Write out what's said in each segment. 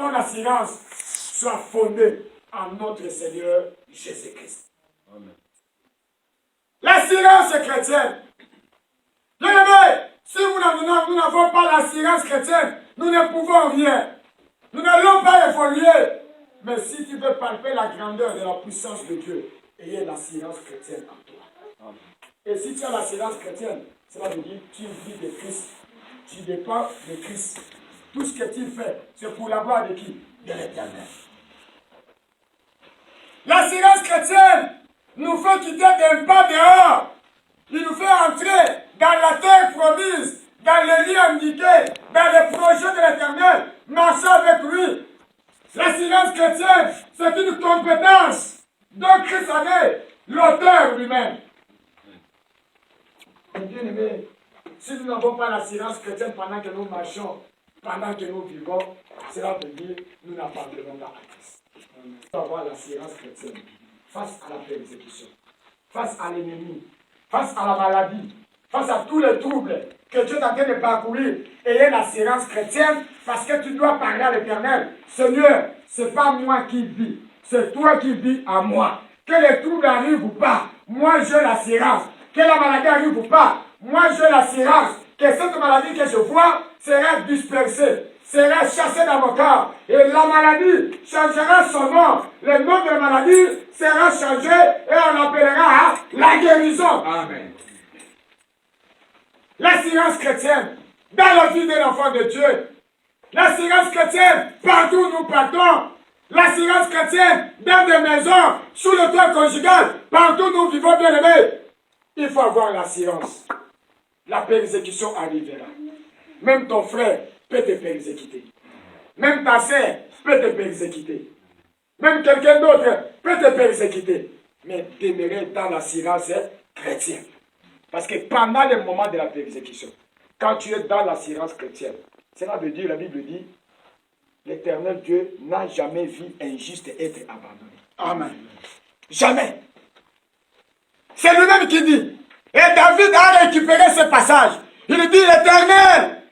ton assurance soit fondée en notre Seigneur Jésus-Christ. L'assurance chrétienne. Bien-aimés, si nous n'avons pas l'assurance chrétienne, nous ne pouvons rien. Nous n'allons pas évoluer. Mais si tu veux palper la grandeur de la puissance de Dieu, ayez l'assurance chrétienne en toi. Amen. Et si tu as l'assurance chrétienne, cela veut dire que tu vis de Christ. Tu dépends de Christ. Tout ce que tu fais, c'est pour la gloire de qui? De l'Éternel. L'assurance chrétienne nous fait quitter d'un pas dehors. Il nous fait entrer dans la terre promise, dans les lieux indiqués, dans les projets de l'Éternel, marcher avec lui. L'assurance chrétienne, c'est une compétence dont Christ avait l'auteur lui-même. Bien aimé, si nous n'avons pas l'assurance chrétienne pendant que nous marchons, pendant que nous vivons, cela veut dire que nous n'appartenons pas à Christ. Nous devons avoir l'assurance chrétienne face à la persécution, face à l'ennemi, face à la maladie, face à tous les troubles que Dieu est en train de parcourir. Ayez l'assurance chrétienne parce que tu dois parler à l'Éternel. Seigneur, ce n'est pas moi qui vis, c'est toi qui vis à moi. Que les troubles arrivent ou pas, moi j'ai l'assurance. Que la maladie arrive ou pas, moi j'ai l'assurance que cette maladie que je vois sera dispersée, sera chassée dans mon corps. Et la maladie changera son nom. Le nom de la maladie sera changé et on l'appellera la guérison. Amen. L'assurance chrétienne dans la vie de l'enfant de Dieu. L'assurance chrétienne partout où nous partons. L'assurance chrétienne dans des maisons, sous le toit conjugal, partout où nous vivons bien aimés. Il faut avoir l'assurance. La persécution arrivera. Même ton frère peut te persécuter. Même ta sœur peut te persécuter. Même quelqu'un d'autre peut te persécuter. Mais demeurer dans l'assurance chrétienne. Parce que pendant le moment de la persécution, quand tu es dans l'assurance chrétienne, cela veut dire, la Bible dit, l'Éternel Dieu n'a jamais vu un juste être abandonné. Amen. Jamais. C'est lui-même qui dit. Et David a récupéré ce passage. Il dit, l'Éternel,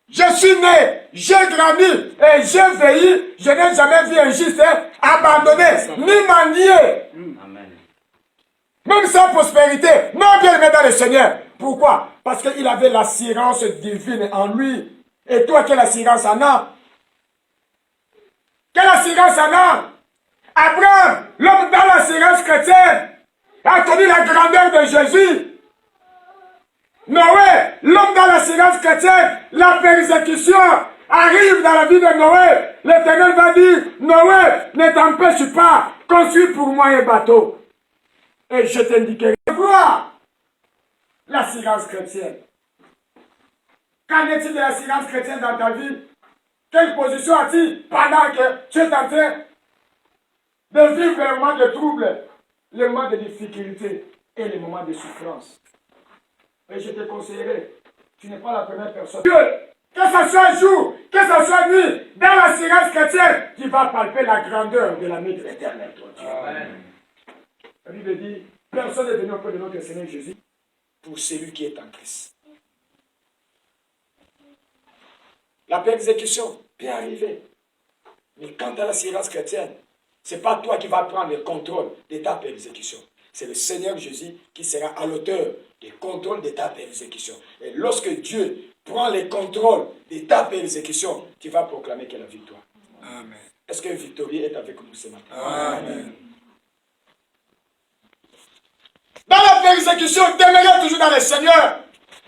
je suis né, j'ai grandi et j'ai veillé. Je n'ai jamais vu un juste abandonné, ni mendier. Amen. Même sans prospérité, non bien aimé dans le Seigneur. Pourquoi? Parce qu'il avait l'assurance divine en lui. Et toi, quelle assurance en as? Quelle assurance en as? Abraham, l'homme dans l'assurance chrétienne, a connu la grandeur de Jésus. Noé, l'homme dans l'assurance chrétienne, la persécution arrive dans la vie de Noé. L'Éternel va dire, Noé, ne t'empêche pas, construis pour moi un bateau. Et je t'indiquerai quoi? L'assurance chrétienne. Qu'en est-il de l'assurance chrétienne dans ta vie? Quelle position as-tu pendant que tu es en train de vivre les moments de trouble, les moments de difficulté et les moments de souffrance? Et je te conseillerais, tu n'es pas la première personne. Dieu, que ce soit jour, que ce soit nuit, dans l'assurance chrétienne, tu vas palper la grandeur de l'ami de l'Éternel, ton Dieu. Amen. La Bible dit, personne n'est venu auprès de notre Seigneur Jésus pour celui qui est en Christ. La persécution peut arriver. Mais quant à l'assurance chrétienne, ce n'est pas toi qui vas prendre le contrôle de ta persécution. C'est le Seigneur Jésus qui sera à l'auteur du contrôle de ta persécution. Et lorsque Dieu prend le contrôle de ta persécution, tu vas proclamer qu'il y a la victoire. Amen. Est-ce que Victorie est avec nous ce matin? Amen. Dans la persécution, demeurez toujours dans le Seigneur.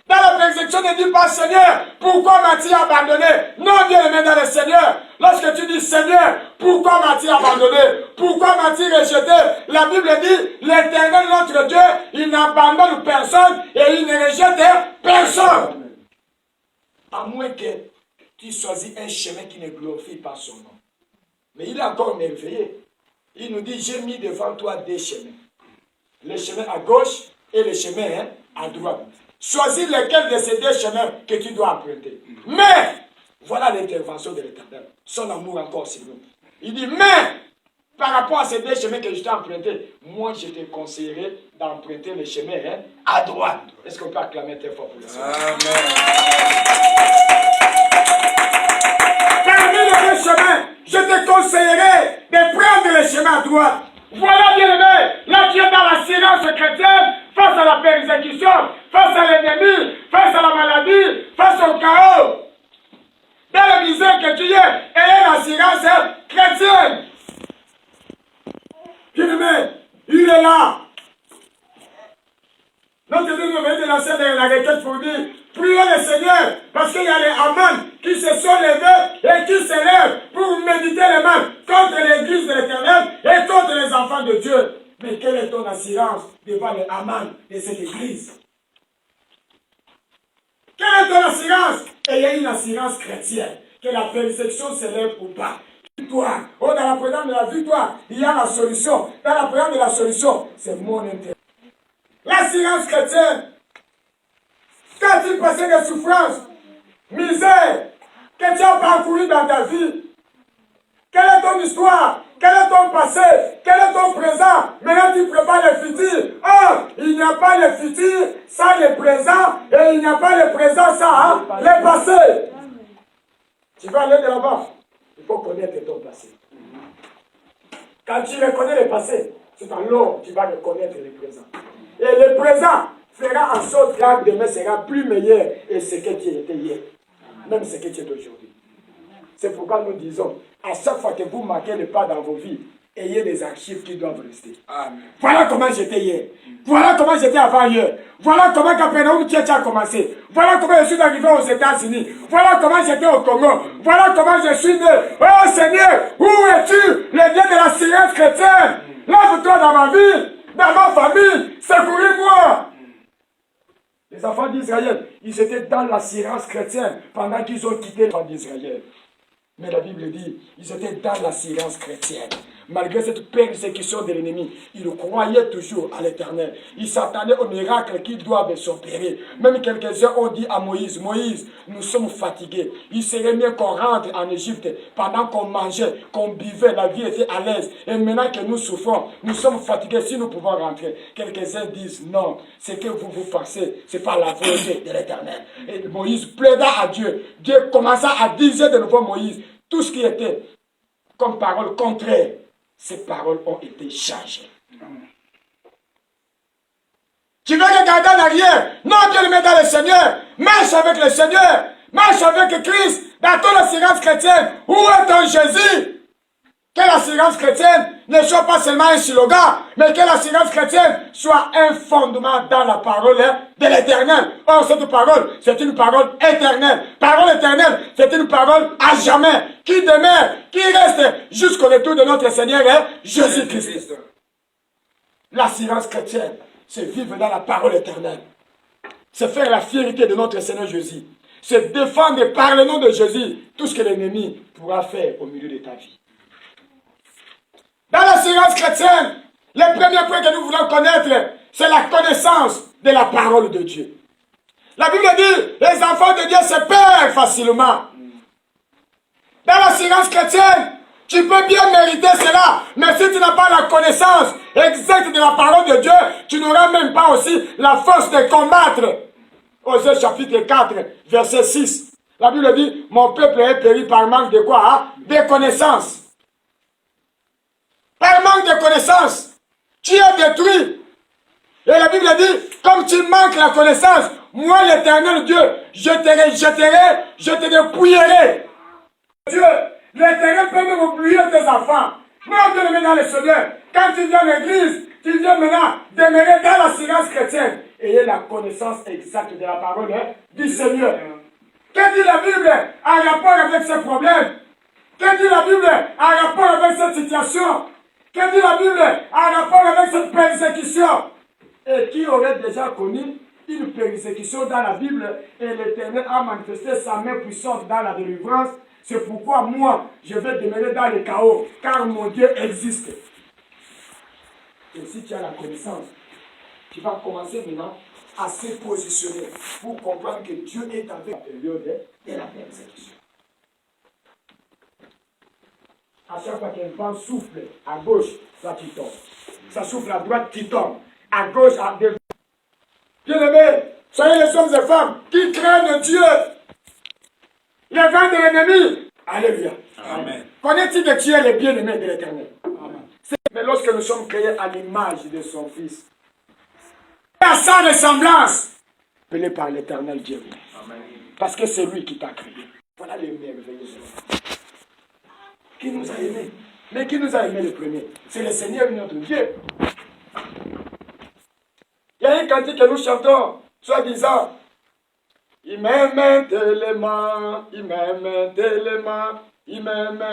Dans la persécution, ne dis pas Seigneur, pourquoi m'as-tu abandonné? Non, bien aimé dans le Seigneur. Lorsque tu dis Seigneur, pourquoi m'as-tu abandonné? Pourquoi m'as-tu rejeté? La Bible dit, l'Éternel notre Dieu, il n'abandonne personne et il ne rejette personne. À moins que tu choisis un chemin qui ne glorifie pas son nom. Mais il est encore merveilleux. Il nous dit, j'ai mis devant toi deux chemins. Le chemin à gauche et le chemin à droite. Choisis lequel de ces deux chemins que tu dois emprunter. Mais, voilà l'intervention de l'Éternel. Son amour encore sur nous. Il dit, mais, par rapport à ces deux chemins que je t'ai empruntés, moi je te conseillerais d'emprunter le chemin à droite. Est-ce qu'on peut acclamer très fort pour le Seigneur? Amen. Parmi les deux chemins, je conseillerais de prendre le chemin à droite. Voilà, bien aimé, là tu es dans la silence chrétienne, face à la persécution, face à l'ennemi, face à la maladie, face au chaos. Dans la misère que tu es, elle est la silence chrétienne. Bien aimé, il est là. Notre Dieu nous vient de lancer la requête pour dire, priez le Seigneur, parce qu'il y a les Aman qui se sont levés et qui se lèvent pour méditer les mains contre l'église de l'Éternel et contre les enfants de Dieu. Mais quelle est ton assurance devant les Aman de cette église? Quelle est ton assurance? Et il y a une assurance chrétienne, que la persécution se lève ou pas. Victoire. Oh, dans la présence de la victoire, il y a la solution. Dans la présence de la solution, c'est mon intérêt. L'assurance chrétienne, quand tu passes des souffrances, misère, que tu as parcouru dans ta vie, quelle est ton histoire, quel est ton passé, quel est ton présent, maintenant tu prépares le futur. Oh, il n'y a pas le futur sans le présent, et il n'y a pas le présent sans le passé. Tu vas aller de là-bas, il faut connaître ton passé. Quand tu reconnais le passé, c'est alors que tu vas reconnaître le présent. Et le présent fera en sorte que demain sera plus meilleur et ce que tu étais hier, même ce que tu es aujourd'hui. C'est pourquoi nous disons, à chaque fois que vous marquez le pas dans vos vies, ayez des archives qui doivent rester. Amen. Voilà comment j'étais hier. Voilà comment j'étais avant hier. Voilà comment Capernaum Tchétché a commencé. Voilà comment je suis arrivé aux États-Unis. Voilà comment j'étais au Congo. Voilà comment je suis né. Oh Seigneur, où es-tu, le Dieu de la silence chrétienne? Lève-toi dans ma vie, dans ma famille, secouris-moi. Les enfants d'Israël, ils étaient dans la silence chrétienne pendant qu'ils ont quitté les enfants d'Israël. Mais la Bible dit, ils étaient dans la silence chrétienne. Malgré cette persécution de l'ennemi, ils croyaient toujours à l'Éternel. Ils s'attendaient aux miracles qui doivent s'opérer. Même quelques-uns ont dit à Moïse, Moïse, nous sommes fatigués. Il serait mieux qu'on rentre en Égypte pendant qu'on mangeait, qu'on buvait, la vie était à l'aise. Et maintenant que nous souffrons, nous sommes fatigués si nous pouvons rentrer. Quelques-uns disent non, ce que vous pensez, ce n'est pas la volonté de l'Éternel. Et Moïse plaida à Dieu. Dieu commença à dire de nouveau Moïse, tout ce qui était comme parole contraire, ces paroles ont été changées. Tu veux regarder en arrière? Non, Dieu le met dans le Seigneur. Marche avec le Seigneur. Marche avec Christ. Dans ton assurance chrétienne. Où est ton Jésus? Que l'assurance chrétienne ne soit pas seulement un slogan, mais que l'assurance chrétienne soit un fondement dans la parole de l'Éternel. Or, cette parole, c'est une parole éternelle. Parole éternelle, c'est une parole à jamais, qui demeure, qui reste jusqu'au retour de notre Seigneur Jésus-Christ. L'assurance chrétienne, c'est vivre dans la parole éternelle. C'est faire la fierté de notre Seigneur Jésus. C'est défendre par le nom de Jésus tout ce que l'ennemi pourra faire au milieu de ta vie. Dans l'assurance chrétienne, le premier point que nous voulons connaître, c'est la connaissance de la parole de Dieu. La Bible dit, les enfants de Dieu se perdent facilement. Dans l'assurance chrétienne, tu peux bien mériter cela, mais si tu n'as pas la connaissance exacte de la parole de Dieu, tu n'auras même pas aussi la force de combattre. Osée chapitre 4, verset 6. La Bible dit, mon peuple est péri par manque de quoi? De connaissance. Par manque de connaissance, tu es détruit. Et la Bible dit, comme tu manques la connaissance, moi l'Éternel Dieu, je te rejetterai, je te dépouillerai. Dieu, l'Éternel peut même oublier tes enfants. Non, Dieu le met dans le Seigneur. Quand tu viens à l'église, tu viens maintenant demeurer dans la silence chrétienne. Ayez la connaissance exacte de la parole du Seigneur. Que dit la Bible en rapport avec ce problème? Que dit la Bible en rapport avec cette situation? Que dit la Bible en rapport avec cette persécution? Et qui aurait déjà connu une persécution dans la Bible et l'Éternel a manifesté sa main puissante dans la délivrance? C'est pourquoi moi, je vais demeurer dans le chaos, car mon Dieu existe. Et si tu as la connaissance, tu vas commencer maintenant à se positionner pour comprendre que Dieu est avec la période de la persécution. À chaque fois qu'un vent souffle à gauche, là tu tombes. Ça souffle à droite, tu tombes. À gauche, à devant. Bien-aimés, soyez les hommes et femmes qui craignent Dieu. Les vents de l'ennemi. Alléluia. Amen. Connaît-il que tu es le bien-aimé de l'Éternel? Mais lorsque nous sommes créés à l'image de son Fils, à sa ressemblance, appelé par l'Éternel Dieu. Parce que c'est lui qui t'a créé. Voilà les merveilleux. Qui nous a aimés? Mais qui nous a aimés le premier? C'est le Seigneur notre Dieu. Il y a un cantique que nous chantons, soit disant, il m'aime tellement, il m'aime tellement, il m'aime.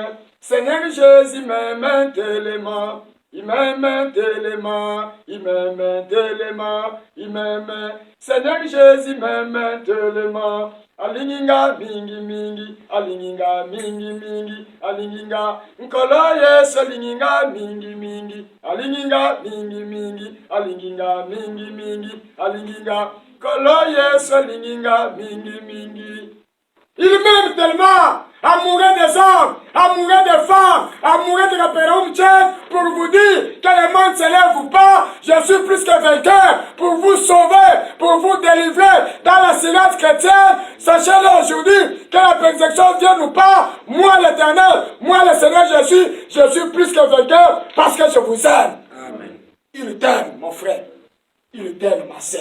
Seigneur Jésus, il m'aime tellement. Il m'aime tellement, il m'aime tellement, il m'aime. Seigneur Jésus m'aime tellement. Alinginga mingi mingi, alinginga mingi mingi, alinginga. Nkolo Yesu alinginga mingi mingi, alinginga mingi mingi, alinginga mingi mingi, alinginga. Nkolo Yesu alinginga mingi mingi. Il m'aime tellement, amoureux des hommes, amoureux des femmes, amoureux de la Pérum Tchèque, pour vous dire que le monde ne s'élève ou pas, je suis plus que vainqueur, pour vous sauver, pour vous délivrer dans la silence chrétienne. Sachez-le aujourd'hui, que la persécution vienne ou pas, moi l'Éternel, moi le Seigneur Jésus, je suis plus que vainqueur parce que je vous aime. Amen. Il t'aime, mon frère, il t'aime, ma sœur.